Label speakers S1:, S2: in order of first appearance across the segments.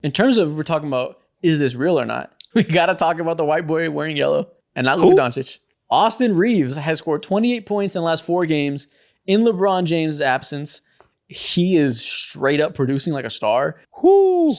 S1: In terms of we're talking about is this real or not, we got to talk about the white boy wearing yellow and not Luka Doncic. Austin Reaves has scored 28 points in the last 4 games in LeBron James' absence. He is straight up producing like a star.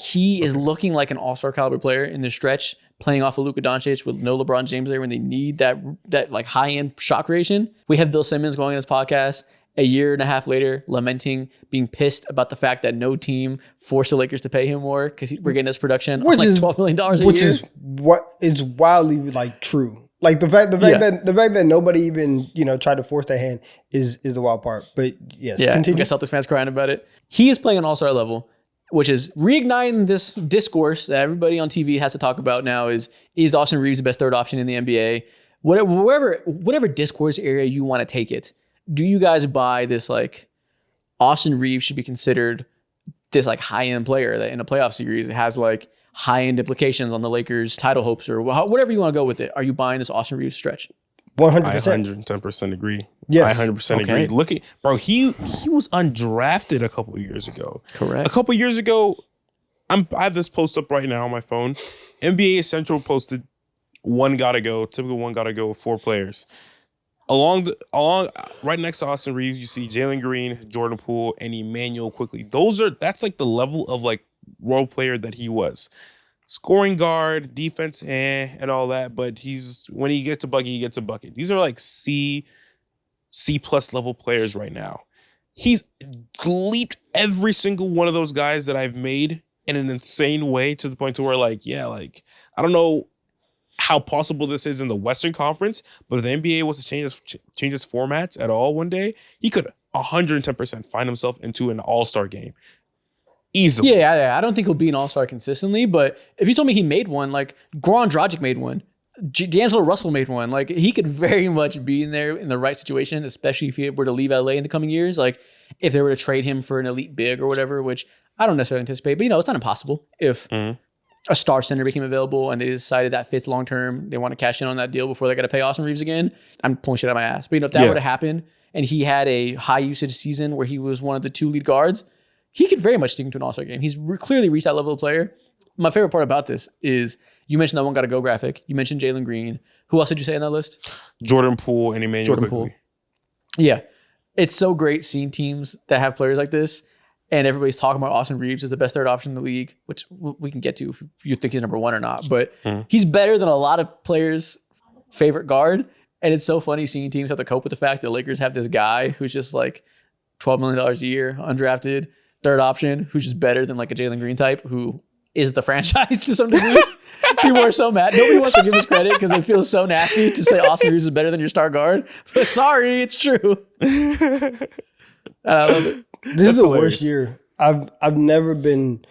S1: He is looking like an all-star caliber player in this stretch, playing off of Luka Doncic with no LeBron James there when they need that like high-end shot creation. We have Bill Simmons going on this podcast a year and a half later, lamenting, being pissed about the fact that no team forced the Lakers to pay him more because we're getting this production of like $12 million a year.
S2: Which is what is wildly like true. Like the fact that nobody even tried to force their hand is the wild part. But yes, continue.
S1: We got Celtics fans crying about it. He is playing on all-star level, which is reigniting this discourse that everybody on TV has to talk about now. Is Austin Reaves the best third option in the NBA? Whatever discourse area you want to take it. Do you guys buy this like Austin Reaves should be considered this like high-end player that in a playoff series has like high-end implications on the Lakers' title hopes or whatever you want to go with it? Are you buying this Austin Reaves stretch?
S2: 100%.
S3: I 110% agree.
S2: Yes.
S3: I 100% agree. Look at bro, he was undrafted a couple of years ago.
S1: Correct.
S3: A couple of years ago, I have this post up right now on my phone. NBA Central posted one gotta go, typical one gotta go, 4 players. Along right next to Austin Reaves, you see Jalen Green, Jordan Poole, and Emmanuel Quickly. That's like the level of like role player that he was. Scoring guard, defense, and all that. But when he gets a bucket, he gets a bucket. These are like C plus level players right now. He's leaped every single one of those guys that I've made in an insane way to the point to where like I don't know how possible this is in the Western Conference, but if the NBA was to change its formats at all one day, he could 110% find himself into an all-star game. Easily.
S1: Yeah. I don't think he'll be an all-star consistently, but if you told me he made one, like Goran Dragic made one, D'Angelo Russell made one, like he could very much be in there in the right situation, especially if he were to leave LA in the coming years. Like if they were to trade him for an elite big or whatever, which I don't necessarily anticipate, but it's not impossible if a star center became available and they decided that fits long-term, they want to cash in on that deal before they got to pay Austin Reaves again. I'm pulling shit out of my ass. But if that were to happen and he had a high usage season where he was one of the 2 lead guards, he could very much stick into an all-star game. He's clearly reached that level of player. My favorite part about this is you mentioned that one got to go graphic. You mentioned Jalen Green. Who else did you say on that list?
S3: Jordan Poole and Emmanuel Quickly.
S1: Yeah. It's so great seeing teams that have players like this and everybody's talking about Austin Reaves as the best third option in the league, which we can get to if you think he's number 1 or not. But he's better than a lot of players' favorite guard. And it's so funny seeing teams have to cope with the fact that the Lakers have this guy who's just like $12 million a year, undrafted, third option, who's just better than like a Jalen Green type who is the franchise to some degree. People are so mad. Nobody wants to give us credit because it feels so nasty to say Austin Reaves is better than your star guard. But sorry, it's true. I love it.
S2: This is the worst year. I've never been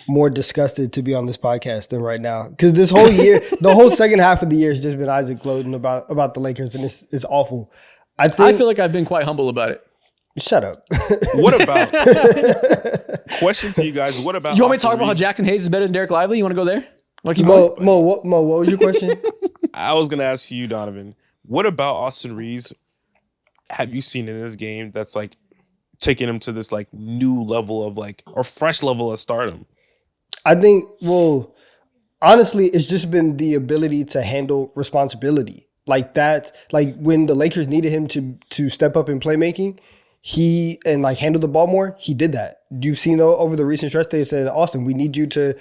S2: more disgusted to be on this podcast than right now. Because this whole year, the whole second half of the year has just been Isaac gloating about the Lakers, and it's awful. I
S1: feel like I've been quite humble about it.
S2: Shut up.
S3: What about question to you guys? What about
S1: you want me to talk about how Jackson Hayes is better than Derek Lively? You want to go there?
S2: Mo, what was your question?
S3: I was gonna ask you, Donovan. What about Austin Reaves? Have you seen in his game that's like taking him to this like new level of like or fresh level of stardom?
S2: I think, honestly, it's just been the ability to handle responsibility. Like that, like when the Lakers needed him to step up in playmaking, he handle the ball more. He did that. You've seen over the recent stretch, they said, Austin, we need you to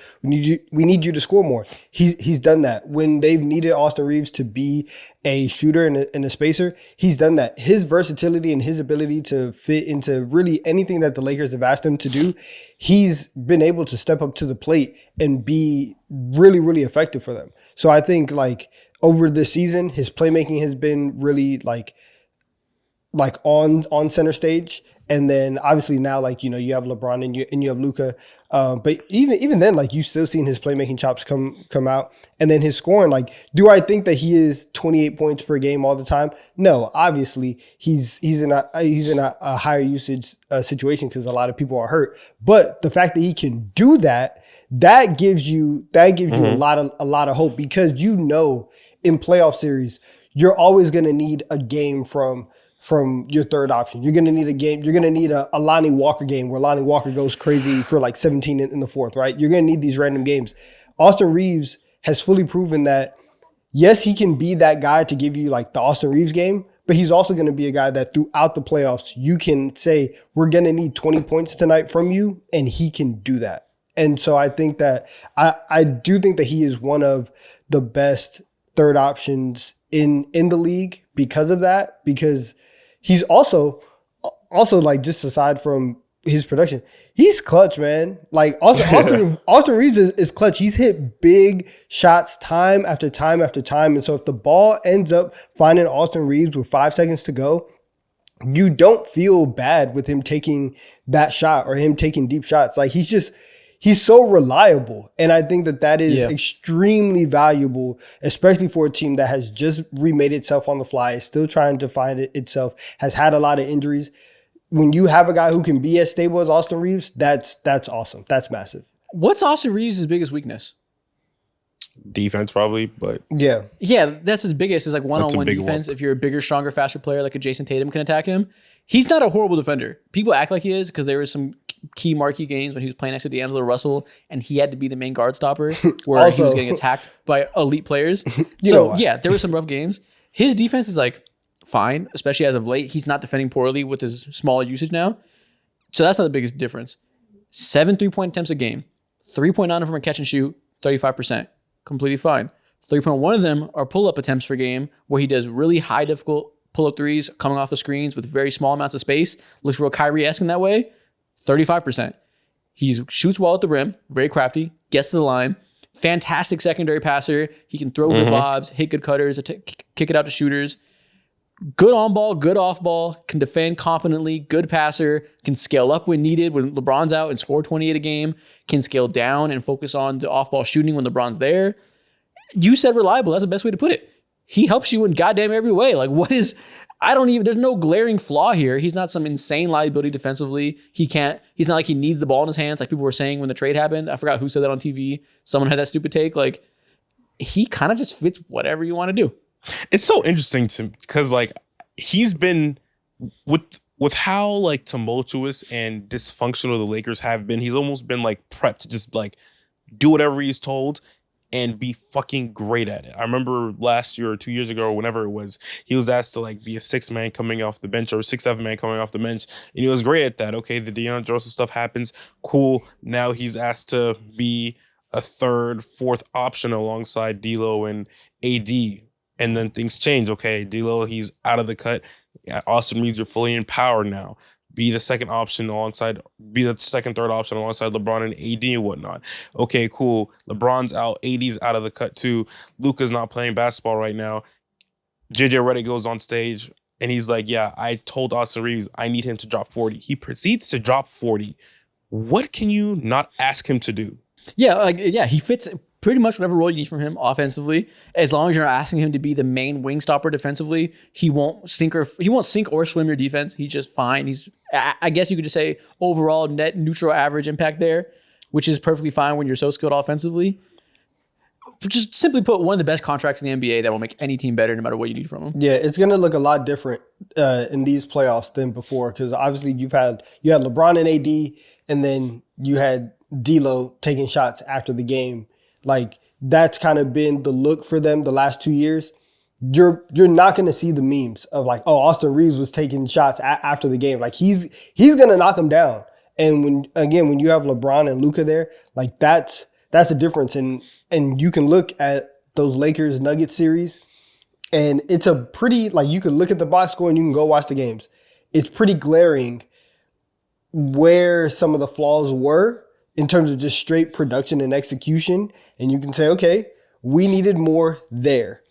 S2: score more. He's done that. When they've needed Austin Reaves to be a shooter and a spacer, he's done that. His versatility and his ability to fit into really anything that the Lakers have asked him to do, he's been able to step up to the plate and be really, really effective for them. So I think like over this season, his playmaking has been really like on center stage. And then obviously now, like, you have LeBron and you have Luka. But even then, like, you still seen his playmaking chops come out. And then his scoring, like, do I think that he is 28 points per game all the time? No, obviously he's in a higher usage situation because a lot of people are hurt. But the fact that he can do that gives you a lot of hope, because in playoff series, you're always going to need a game from from your third option. You're going to need a game. You're going to need a Lonnie Walker game where Lonnie Walker goes crazy for like 17 in the fourth, right? You're going to need these random games. Austin Reaves has fully proven that, yes, he can be that guy to give you like the Austin Reaves game, but he's also going to be a guy that throughout the playoffs, you can say, we're going to need 20 points tonight from you, and he can do that. And so I think that I do think that he is one of the best third options in the league because of that, because he's also like, just aside from his production, he's clutch, man. Like Austin Reaves is clutch. He's hit big shots time after time after time. And so if the ball ends up finding Austin Reaves with 5 seconds to go, you don't feel bad with him taking that shot or him taking deep shots. Like he's so reliable. And I think that is extremely valuable, especially for a team that has just remade itself on the fly, is still trying to find itself, has had a lot of injuries. When you have a guy who can be as stable as Austin Reaves, that's awesome. That's massive.
S1: What's Austin Reaves' biggest weakness?
S3: Defense, probably, but
S1: yeah, that's his biggest. Is like one-on-one defense. If you're a bigger, stronger, faster player like a Jason Tatum can attack him, he's not a horrible defender. People act like he is because there were some key marquee games when he was playing next to D'Angelo Russell and he had to be the main guard stopper where also, he was getting attacked by elite players. So yeah, there were some rough games. His defense is like fine, especially as of late. He's not defending poorly with his smaller usage now. So that's not the biggest difference. 7 3-point attempts a game, 3.9 from a catch and shoot, 35%. Completely fine. 3.1 of them are pull-up attempts per game where he does really high difficult pull-up threes coming off the screens with very small amounts of space. Looks real Kyrie-esque in that way. 35%. He shoots well at the rim, very crafty, gets to the line. Fantastic secondary passer. He can throw good lobs, hit good cutters, kick it out to shooters. Good on ball, good off ball, can defend competently, good passer, can scale up when needed when LeBron's out and score 28 a game, can scale down and focus on the off ball shooting when LeBron's there. You said reliable. That's the best way to put it. He helps you in goddamn every way. Like, there's no glaring flaw here. He's not some insane liability defensively. He's not like he needs the ball in his hands like people were saying when the trade happened. I forgot who said that on TV. Someone had that stupid take. Like, he kind of just fits whatever you want to do.
S3: It's so interesting because like he's been with how like tumultuous and dysfunctional the Lakers have been. He's almost been like prepped to just like do whatever he's told and be fucking great at it. I remember last year or 2 years ago or whenever it was, he was asked to like be a 6-man coming off the bench or a 6-7-man coming off the bench, and he was great at that. Okay, the DeAndre Russell stuff happens, cool. Now he's asked to be a third, fourth option alongside D'Lo and AD. And then things change. Okay, D'Lo, he's out of the cut. Yeah, Austin Reaves, you're fully empowered now. Be the second, third option alongside LeBron and AD and whatnot. Okay, cool. LeBron's out. AD's out of the cut too. Luka's not playing basketball right now. JJ Redick goes on stage and he's like, yeah, I told Austin Reaves I need him to drop 40. He proceeds to drop 40. What can you not ask him to do?
S1: Yeah, he fits pretty much whatever role you need from him offensively. As long as you're not asking him to be the main wing stopper defensively, he won't sink or swim your defense. He's just fine. I guess you could just say overall net neutral average impact there, which is perfectly fine when you're so skilled offensively. Just simply put, one of the best contracts in the NBA that will make any team better no matter what you need from him.
S2: Yeah, it's going to look a lot different in these playoffs than before because obviously you had LeBron and AD, and then you had D'Lo taking shots after the game. Like, that's kind of been the look for them the last 2 years. You're not going to see the memes of like, oh, Austin Reaves was taking shots after the game. Like, he's going to knock them down. And when you have LeBron and Luka there, like that's the difference. And you can look at those Lakers Nuggets series, and it's a pretty, like, you can look at the box score and you can go watch the games. It's pretty glaring where some of the flaws were in terms of just straight production and execution. And you can say, okay, we needed more there.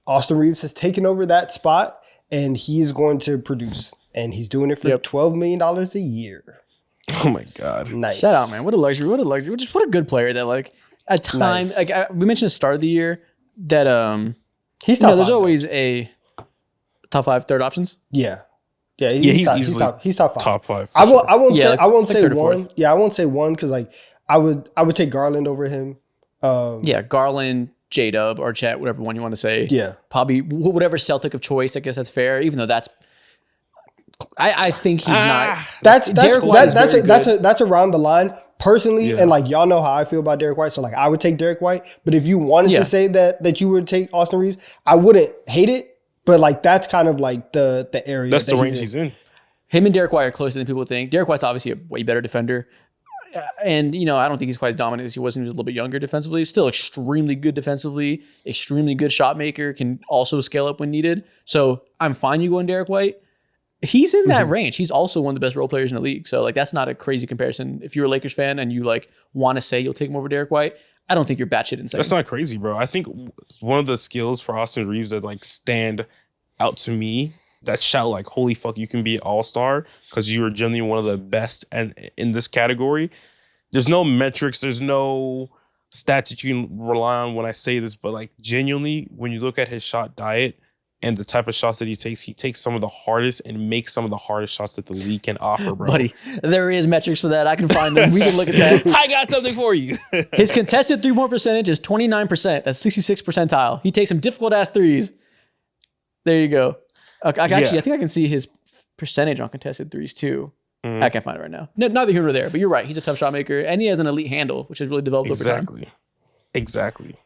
S2: Austin Reaves has taken over that spot and he's going to produce. And he's doing it for $12 million a year.
S3: Oh my God.
S2: Nice.
S1: Shout out, man. What a luxury. Just what a good player that like at times,
S2: Nice.
S1: like we mentioned at the start of the year that
S2: He's top
S1: there's
S2: five,
S1: always a top 5 third options.
S2: Yeah. Yeah,
S3: he's
S2: top five.
S3: Top five.
S2: I won't say
S1: like third or
S2: one.
S1: fourth.
S2: Yeah, I won't say one because like I would take Garland over him.
S1: Garland, J-Dub, or Chet, whatever one you want to say.
S2: Yeah.
S1: Probably whatever Celtic of choice. I guess that's fair, even though that's I think he's not.
S2: That's
S1: Derek White is very good.
S2: that's around the line personally,
S3: Yeah.
S2: and like y'all know how I feel about Derek White. So like I would take Derek White, but if you wanted
S1: Yeah.
S2: to say that you would take Austin Reaves, I wouldn't hate it. But like that's kind of like the area.
S3: That's
S2: that
S3: the range he's in.
S1: Him and Derek White are closer than people think. Derek White's obviously a way better defender. And, I don't think he's quite as dominant as he was when he was a little bit younger defensively. Still extremely good defensively, extremely good shot maker, can also scale up when needed. So I'm fine you going Derek White. He's in that range. He's also one of the best role players in the league. So like that's not a crazy comparison. If you're a Lakers fan and you like want to say you'll take him over Derek White, I don't think you're batshit insane.
S3: That's not crazy, bro. I think one of the skills for Austin Reaves that like stand out to me that shout like, holy fuck, you can be an all-star because you are genuinely one of the best and in this category. There's no metrics, there's no stats that you can rely on when I say this, but like genuinely, when you look at his shot diet and the type of shots that he takes some of the hardest and makes some of the hardest shots that the league can offer, bro.
S1: Buddy, there is metrics for that. I can find them. We can look at that.
S3: I got something for you.
S1: His contested three-point percentage is 29%. That's 66th percentile. He takes some difficult-ass threes. There you go. I think I can see his percentage on contested threes too. I can't find it right now. No, neither here nor there, but you're right. He's a tough shot maker, and he has an elite handle, which has really developed over time.
S3: Exactly.